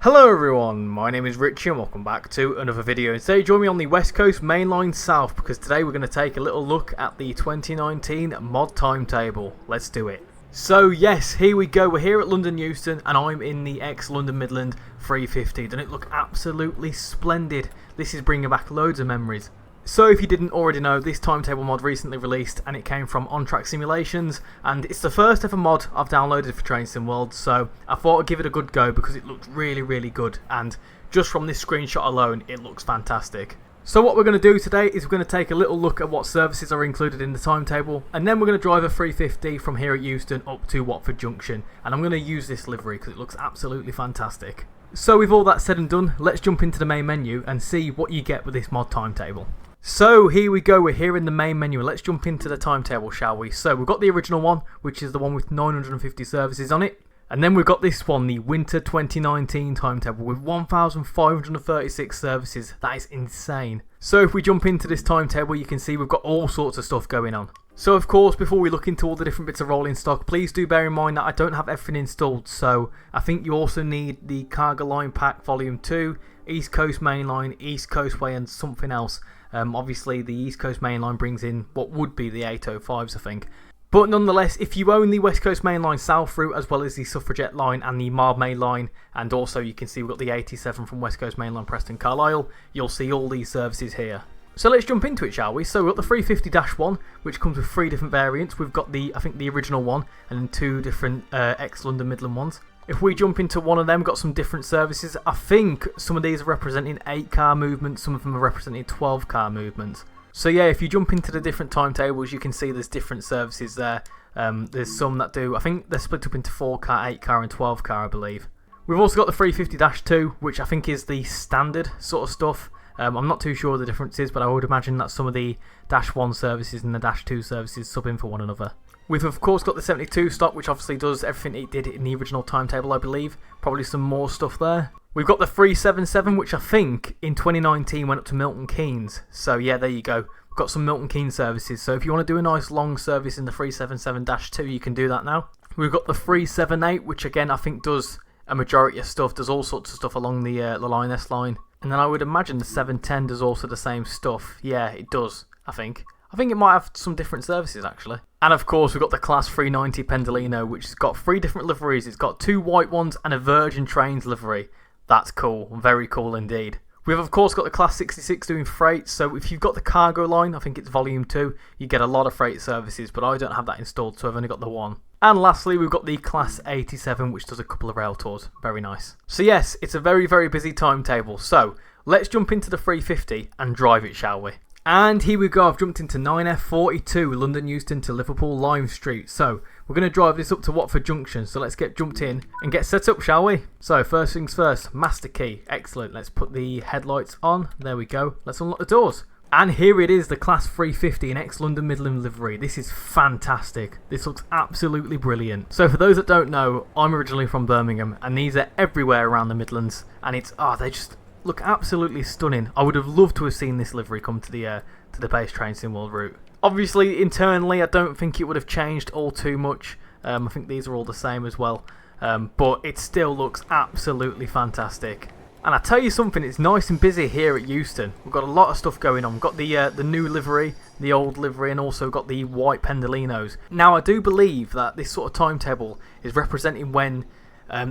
Hello everyone, my name is Richie and welcome back to another video. Today join me on the West Coast Main Line South because today we're going to take a little look at the 2019 mod timetable. Let's do it. So yes, here we go. We're here at London Euston and I'm in the ex-London Midland 350. Doesn't it look absolutely splendid? This is bringing back loads of memories. So if you didn't already know, this timetable mod recently released and it came from On Track Simulations, and it's the first ever mod I've downloaded for Train Sim World, so I thought I'd give it a good go because it looked really good, and just from this screenshot alone it looks fantastic. So what we're going to do today is we're going to take a little look at what services are included in the timetable, and then we're going to drive a 350 from here at Euston up to Watford Junction, and I'm going to use this livery because it looks absolutely fantastic. So with all that said and done, let's jump into the main menu and see what you get with this mod timetable. So here we go, we're here in the main menu. Let's jump into the timetable, shall we? So we've got the original one, which is the one with 950 services on it. And then we've got this one, the Winter 2019 timetable with 1,536 services. That is insane. So if we jump into this timetable, you can see we've got all sorts of stuff going on. So of course, before we look into all the different bits of rolling stock, please do bear in mind that I don't have everything installed. So I think you also need the Cargo Line Pack Volume 2, East Coast Main Line, East Coast Way and something else. Obviously the East Coast Main Line brings in what would be the 805s, I think. But nonetheless, if you own the West Coast Main Line South route, as well as the Suffragette Line and the Marb Main Line, and also you can see we've got the 87 from West Coast Main Line Preston Carlisle, you'll see all these services here. So let's jump into it, shall we? So we've got the 350-1, which comes with 3 different variants. We've got I think the original one, and then 2 different ex-London Midland ones. If we jump into one of them, we've got some different services. I think some of these are representing 8-car movements, some of them are representing 12-car movements. So yeah, if you jump into the different timetables, you can see there's different services there. There's some that do, I think they're split up into 4-car, 8-car and 12-car, I believe. We've also got the 350-2, which I think is the standard sort of stuff. I'm not too sure the differences, but I would imagine that some of the -1 services and the -2 services sub in for one another. We've of course got the 72 stock, which obviously does everything it did in the original timetable, I believe. Probably some more stuff there. We've got the 377, which I think in 2019 went up to Milton Keynes. So yeah, there you go. We've got some Milton Keynes services. So if you want to do a nice long service in the 377-2, you can do that now. We've got the 378, which again I think does a majority of stuff. Does all sorts of stuff along the Line S line. And then I would imagine the 710 does also the same stuff. Yeah, it does, I think. I think it might have some different services actually. And of course we've got the Class 390 Pendolino, which has got 3 different liveries. It's got 2 white ones and a Virgin Trains livery. That's cool, very cool indeed. We've of course got the Class 66 doing freight, so if you've got the Cargo Line, I think it's Volume 2, you get a lot of freight services, but I don't have that installed, so I've only got the one. And lastly, we've got the Class 87, which does a couple of rail tours. Very nice. So yes, it's a very busy timetable. So let's jump into the 350 and drive it, shall we? And here we go, I've jumped into 9F42, London Euston to Liverpool Lime Street. So we're going to drive this up to Watford Junction, so let's get jumped in and get set up, shall we? So first things first, master key, excellent. Let's put the headlights on, there we go. Let's unlock the doors. And here it is, the Class 350 in ex-London Midland livery. This is fantastic. This looks absolutely brilliant. So for those that don't know, I'm originally from Birmingham, and these are everywhere around the Midlands, and they just look absolutely stunning. I would have loved to have seen this livery come to the base Train Sim World route. Obviously, internally, I don't think it would have changed all too much. I think these are all the same as well. But it still looks absolutely fantastic. And I tell you something, it's nice and busy here at Euston. We've got a lot of stuff going on. We've got the new livery, the old livery, and also got the white Pendolinos. Now, I do believe that this sort of timetable is representing when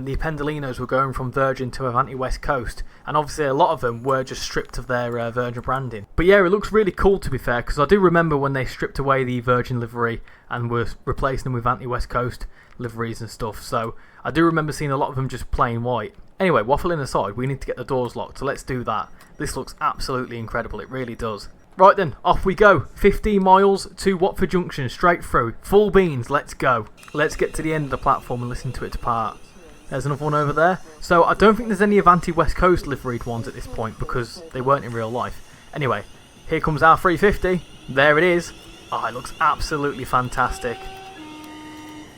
the Pendolinos were going from Virgin to Avanti West Coast, and obviously a lot of them were just stripped of their Virgin branding. But yeah, it looks really cool to be fair, because I do remember when they stripped away the Virgin livery and were replacing them with Avanti West Coast liveries and stuff, so I do remember seeing a lot of them just plain white. Anyway, waffling aside, we need to get the doors locked, so let's do that. This looks absolutely incredible, it really does. Right then, off we go. 15 miles to Watford Junction, straight through. Full beans, let's go. Let's get to the end of the platform and listen to it depart. There's another one over there. So I don't think there's any Avanti West Coast liveried ones at this point because they weren't in real life. Anyway, here comes our 350. There it is. Oh, it looks absolutely fantastic.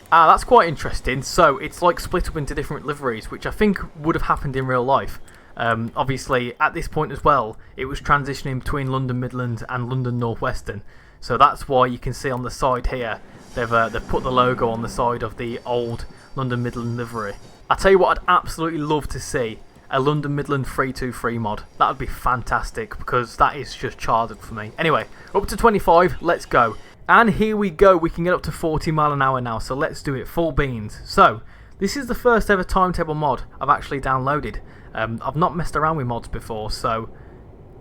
Ah, that's quite interesting. So it's like split up into different liveries, which I think would have happened in real life. Obviously, at this point as well, it was transitioning between London Midland and London North Western. So that's why you can see on the side here, they've put the logo on the side of the old London Midland livery. I tell you what I'd absolutely love to see, a London Midland 323 mod. That would be fantastic because that is just childhood for me. Anyway, up to 25, let's go. And here we go, we can get up to 40 mile an hour now, so let's do it, full beans. So, this is the first ever Timetable mod I've actually downloaded. I've not messed around with mods before, so,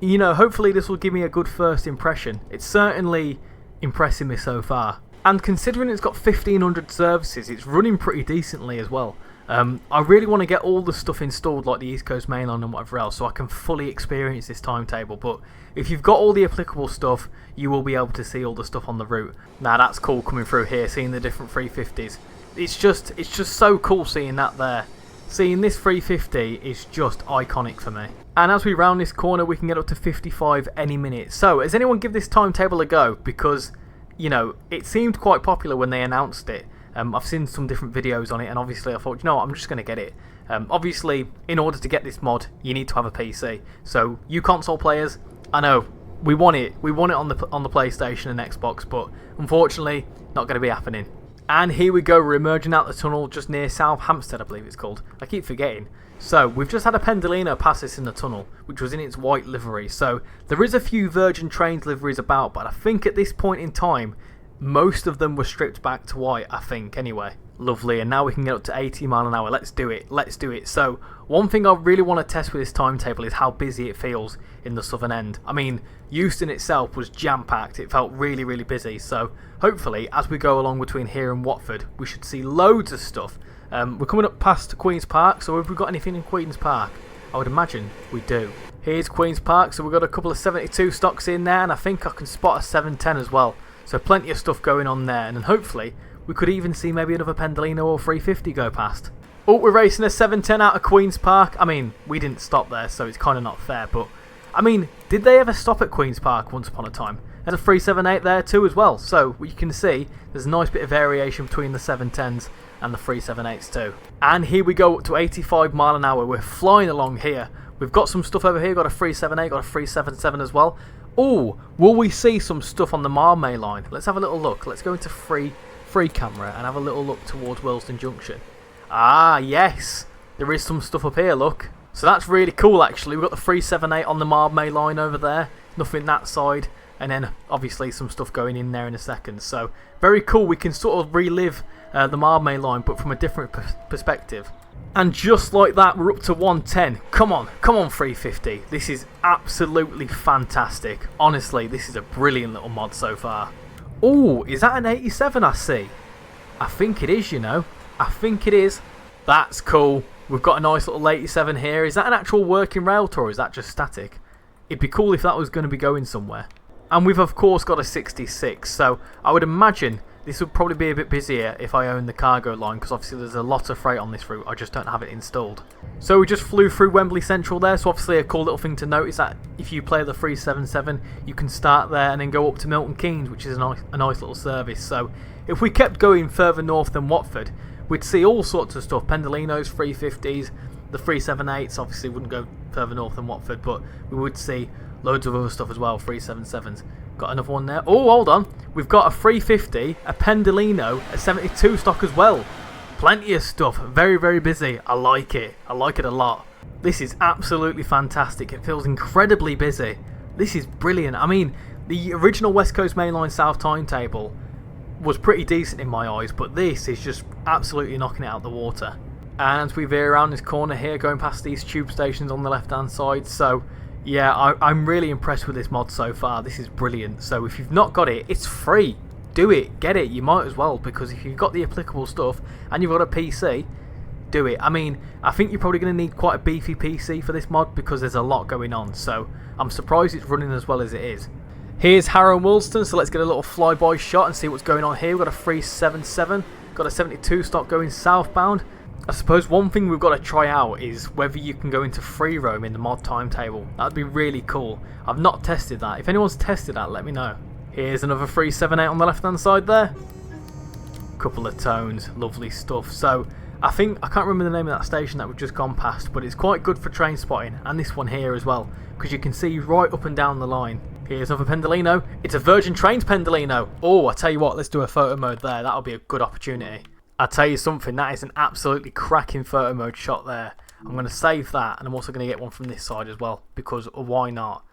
you know, hopefully this will give me a good first impression. It's certainly impressing me so far. And considering it's got 1500 services, it's running pretty decently as well. I really want to get all the stuff installed like the East Coast Mainline and whatever else so I can fully experience this timetable, but if you've got all the applicable stuff you will be able to see all the stuff on the route. Now that's cool coming through here, seeing the different 350s. It's just so cool seeing that there. Seeing this 350 is just iconic for me. And as we round this corner we can get up to 55 any minute. So has anyone give this timetable a go? Because, you know, it seemed quite popular when they announced it. I've seen some different videos on it, and obviously I thought, you know what, I'm just going to get it. Obviously, in order to get this mod, you need to have a PC. So, you console players, I know, we want it. We want it on the PlayStation and Xbox, but unfortunately, not going to be happening. And here we go, we're emerging out the tunnel just near South Hampstead, I believe it's called. I keep forgetting. So, we've just had a Pendolino pass us in the tunnel, which was in its white livery. So, there is a few Virgin Trains liveries about, but I think at this point in time, most of them were stripped back to white, I think, anyway. Lovely, and now we can get up to 80 mile an hour. Let's do it, let's do it. So, one thing I really want to test with this timetable is how busy it feels in the southern end. I mean, Euston itself was jam-packed. It felt really, really busy. So, hopefully, as we go along between here and Watford, we should see loads of stuff. We're coming up past Queen's Park, so have we got anything in Queen's Park? I would imagine we do. Here's Queen's Park, so we've got a couple of 72 stocks in there, and I think I can spot a 710 as well. So plenty of stuff going on there, and then hopefully we could even see maybe another Pendolino or 350 go past. Oh, we're racing a 710 out of Queen's Park. I mean, we didn't stop there, so it's kind of not fair, but I mean, did they ever stop at Queen's Park once upon a time? There's a 378 there too as well, so you can see there's a nice bit of variation between the 710s and the 378s too. And here we go up to 85 mile an hour. We're flying along here. We've got some stuff over here, got a 378, got a 377 as well. Oh, will we see some stuff on the Marmay line? Let's have a little look. Let's go into free camera and have a little look towards Euston Junction. Ah, yes. There is some stuff up here, look. So that's really cool, actually. We've got the 378 on the Marmay line over there. Nothing that side. And then, obviously, some stuff going in there in a second. So, very cool. We can sort of relive the Marmay line, but from a different perspective. And just like that, we're up to 110. Come on 350. This is absolutely fantastic. Honestly, this is a brilliant little mod so far. Oh, is that an 87 I see? I think it is, you know. I think it is. That's cool. We've got a nice little 87 here. Is that an actual working rail tour or is that just static? It'd be cool if that was going to be going somewhere. And we've of course got a 66, so I would imagine this would probably be a bit busier if I own the cargo line, because obviously there's a lot of freight on this route, I just don't have it installed. So we just flew through Wembley Central there, so obviously a cool little thing to note is that if you play the 377, you can start there and then go up to Milton Keynes, which is a nice little service. So if we kept going further north than Watford, we'd see all sorts of stuff, Pendolinos, 350s, the 378s obviously wouldn't go further north than Watford, but we would see loads of other stuff as well, 377s. Got another one there. Oh, hold on. We've got a 350, a Pendolino, a 72 stock as well. Plenty of stuff. Very, very busy. I like it. I like it a lot. This is absolutely fantastic. It feels incredibly busy. This is brilliant. I mean, the original West Coast Mainline South timetable was pretty decent in my eyes, but this is just absolutely knocking it out the water. And we veer around this corner here, going past these tube stations on the left-hand side, so yeah, I'm really impressed with this mod so far. This is brilliant. So if you've not got it, it's free. Do it. Get it. You might as well, because if you've got the applicable stuff and you've got a PC, do it. I mean, I think you're probably going to need quite a beefy PC for this mod because there's a lot going on. So I'm surprised it's running as well as it is. Here's Harrow and Euston, so let's get a little flyby shot and see what's going on here. We've got a 377, got a 72 stock going southbound. I suppose one thing we've got to try out is whether you can go into free roam in the mod timetable. That would be really cool. I've not tested that. If anyone's tested that, let me know. Here's another 378 on the left hand side there. Couple of tones, lovely stuff. So I think, I can't remember the name of that station that we've just gone past, but it's quite good for train spotting, and this one here as well, because you can see right up and down the line. Here's another Pendolino. It's a Virgin Trains Pendolino. Oh, I tell you what, let's do a photo mode there. That'll be a good opportunity. I'll tell you something, that is an absolutely cracking photo mode shot there. I'm going to save that, and I'm also going to get one from this side as well, because why not?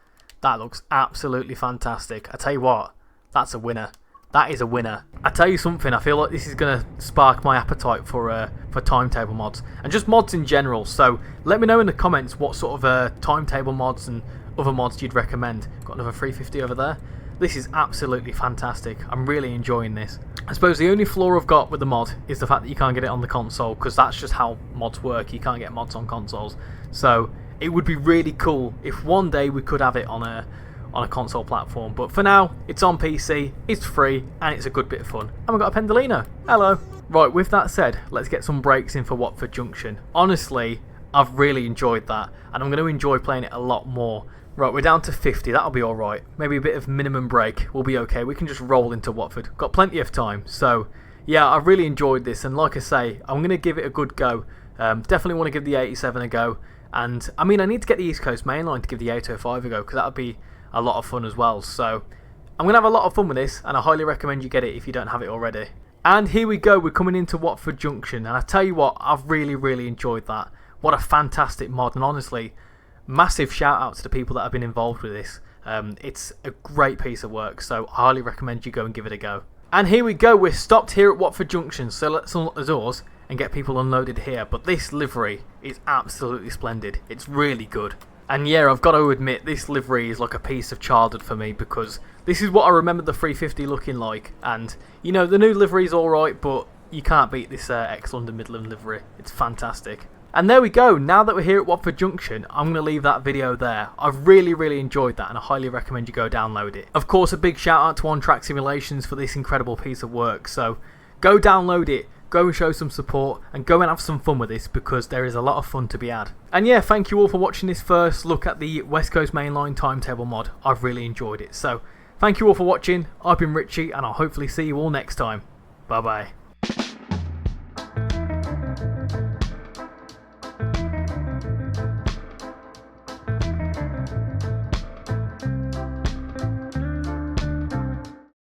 That looks absolutely fantastic. I tell you what, that's a winner. That is a winner. I tell you something, I feel like this is going to spark my appetite for timetable mods, and just mods in general. So let me know in the comments what sort of timetable mods and other mods you'd recommend. Got another 350 over there. This is absolutely fantastic. I'm really enjoying this. I suppose the only flaw I've got with the mod is the fact that you can't get it on the console, because that's just how mods work. You can't get mods on consoles. So it would be really cool if one day we could have it on a console platform. But for now, it's on PC, it's free, and it's a good bit of fun. And we've got a Pendolino. Hello. Right, with that said, let's get some breaks in for Watford Junction. Honestly, I've really enjoyed that, and I'm going to enjoy playing it a lot more. Right, we're down to 50, that'll be alright. Maybe a bit of minimum break will be okay. We can just roll into Watford. Got plenty of time. So, yeah, I've really enjoyed this, and like I say, I'm going to give it a good go. Definitely want to give the 87 a go. And, I mean, I need to get the East Coast Main Line to give the 805 a go, because that would be a lot of fun as well. So, I'm going to have a lot of fun with this, and I highly recommend you get it if you don't have it already. And here we go, we're coming into Watford Junction, and I tell you what, I've really enjoyed that. What a fantastic mod, and honestly, massive shout out to the people that have been involved with this. It's a great piece of work, so I highly recommend you go and give it a go. And here we go, we're stopped here at Watford Junction, so let's unlock the doors and get people unloaded here. But this livery is absolutely splendid. It's really good. And yeah, I've got to admit, this livery is like a piece of childhood for me, because this is what I remember the 350 looking like. And, you know, the new livery is alright, but you can't beat this ex-London Midland livery. It's fantastic. And there we go, now that we're here at Watford Junction, I'm going to leave that video there. I've really enjoyed that, and I highly recommend you go download it. Of course, a big shout out to On Track Simulations for this incredible piece of work, so go download it, go and show some support, and go and have some fun with this, because there is a lot of fun to be had. And yeah, thank you all for watching this first look at the West Coast Mainline timetable mod. I've really enjoyed it. So, thank you all for watching, I've been Richie, and I'll hopefully see you all next time. Bye bye.